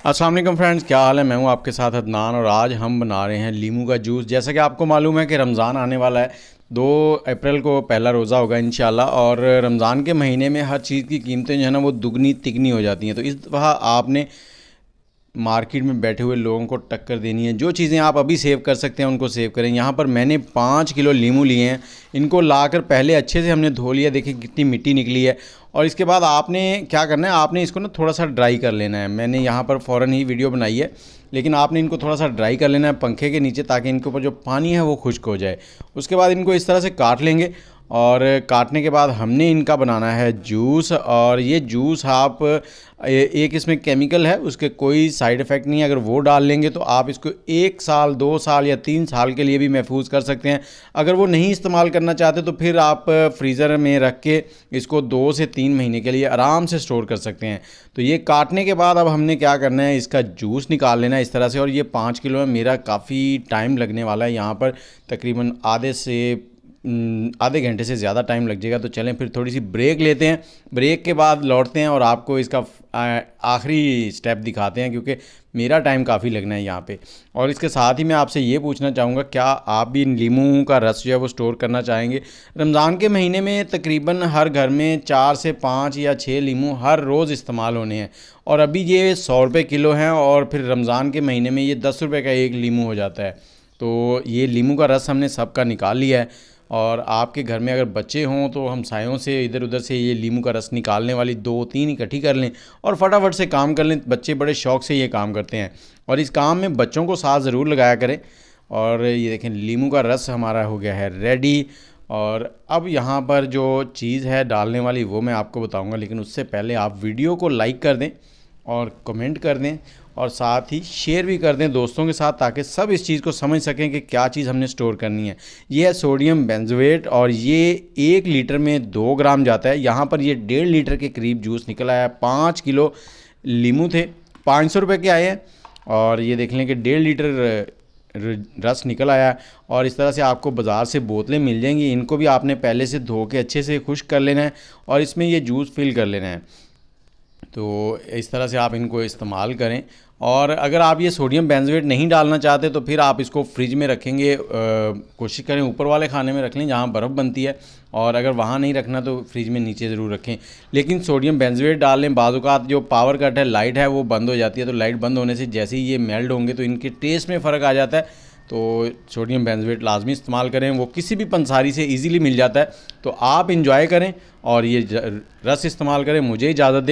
अस्सलाम वालेकुम फ्रेंड्स, क्या हाल है। मैं हूं आपके साथ अदनान और आज हम बना रहे हैं लीमू का जूस। जैसा कि आपको मालूम है कि रमज़ान आने वाला है। 2 अप्रैल को पहला रोज़ा होगा इंशाल्लाह। और रमज़ान के महीने में हर चीज़ की कीमतें जो है ना वो दुगनी तिगनी हो जाती हैं। तो इस दफ़ा आपने मार्केट में बैठे हुए लोगों को टक्कर देनी है। जो चीज़ें आप अभी सेव कर सकते हैं उनको सेव करें। यहाँ पर मैंने 5 किलो लीमू लिए हैं। इनको लाकर पहले अच्छे से हमने धो लिया। देखिए कितनी मिट्टी निकली है। और इसके बाद आपने क्या करना है, आपने इसको ना थोड़ा सा ड्राई कर लेना है। मैंने यहाँ पर फ़ौरन ही वीडियो बनाई है, लेकिन आपने इनको थोड़ा सा ड्राई कर लेना है पंखे के नीचे, ताकि इनके ऊपर जो पानी है वो खुश्क हो जाए। उसके बाद इनको इस तरह से काट लेंगे और काटने के बाद हमने इनका बनाना है जूस। और ये जूस आप एक इसमें केमिकल है, उसके कोई साइड इफ़ेक्ट नहीं है। अगर वो डाल लेंगे तो आप इसको 1 साल 2 साल या 3 साल के लिए भी महफूज कर सकते हैं। अगर वो नहीं इस्तेमाल करना चाहते तो फिर आप फ्रीज़र में रख के इसको 2 से 3 महीने के लिए आराम से स्टोर कर सकते हैं। तो ये काटने के बाद अब हमने क्या करना है, इसका जूस निकाल लेना है इस तरह से। और ये 5 किलो है, मेरा काफ़ी टाइम लगने वाला है। यहाँ पर तकरीबन आधे घंटे से ज़्यादा टाइम लग जाएगा। तो चलें फिर थोड़ी सी ब्रेक लेते हैं। ब्रेक के बाद लौटते हैं और आपको इसका आखिरी स्टेप दिखाते हैं, क्योंकि मेरा टाइम काफ़ी लगना है यहाँ पे। और इसके साथ ही मैं आपसे ये पूछना चाहूँगा, क्या आप भी लीमू का रस जो है वो स्टोर करना चाहेंगे। रमज़ान के महीने में तकरीबन हर घर में 4 से 5 या 6 लीमू हर रोज़ इस्तेमाल होने हैं। और अभी ये 100 रुपये किलो हैं और फिर रमज़ान के महीने में ये 10 रुपये का एक लीमू हो जाता है। तो ये लीमू का रस हमने सबका निकाल लिया है। और आपके घर में अगर बच्चे हों तो हमसायों से इधर उधर से ये लीमू का रस निकालने वाली 2-3 इकट्ठी कर लें और फटाफट से काम कर लें। बच्चे बड़े शौक़ से ये काम करते हैं और इस काम में बच्चों को साथ ज़रूर लगाया करें। और ये देखें, लीमू का रस हमारा हो गया है रेडी। और अब यहाँ पर जो चीज़ है डालने वाली वो मैं आपको बताऊँगा, लेकिन उससे पहले आप वीडियो को लाइक कर दें और कमेंट कर दें और साथ ही शेयर भी कर दें दोस्तों के साथ, ताकि सब इस चीज़ को समझ सकें कि क्या चीज़ हमने स्टोर करनी है। ये है सोडियम बेंजोएट और ये 1 लीटर में 2 ग्राम जाता है। यहाँ पर ये 1.5 लीटर के करीब जूस निकल आया। 5 किलो लीमू थे, 500 रुपये के आए हैं। और ये देख लें कि 1.5 लीटर रस निकल आया। और इस तरह से आपको बाज़ार से बोतलें मिल जाएंगी। इनको भी आपने पहले से धो के अच्छे से खुश्क कर लेना है और इसमें ये जूस फिल कर लेना है। तो इस तरह से आप इनको इस्तेमाल करें। और अगर आप ये सोडियम बेंजोएट नहीं डालना चाहते तो फिर आप इसको फ्रिज में रखेंगे, कोशिश करें ऊपर वाले खाने में रख लें जहाँ बर्फ़ बनती है। और अगर वहाँ नहीं रखना तो फ्रिज में नीचे ज़रूर रखें। लेकिन सोडियम बेंजोएट डाल लें, बाज़ औक़ात जो पावर कट है, लाइट है वो बंद हो जाती है। तो लाइट बंद होने से जैसे ही ये मेल्ट होंगे तो इनके टेस्ट में फ़र्क आ जाता है। तो सोडियम बेंजोएट लाजमी इस्तेमाल करें, वो किसी भी पंसारी से इजीली मिल जाता है। तो आप इंजॉय करें और ये रस इस्तेमाल करें। मुझे इजाज़त दें।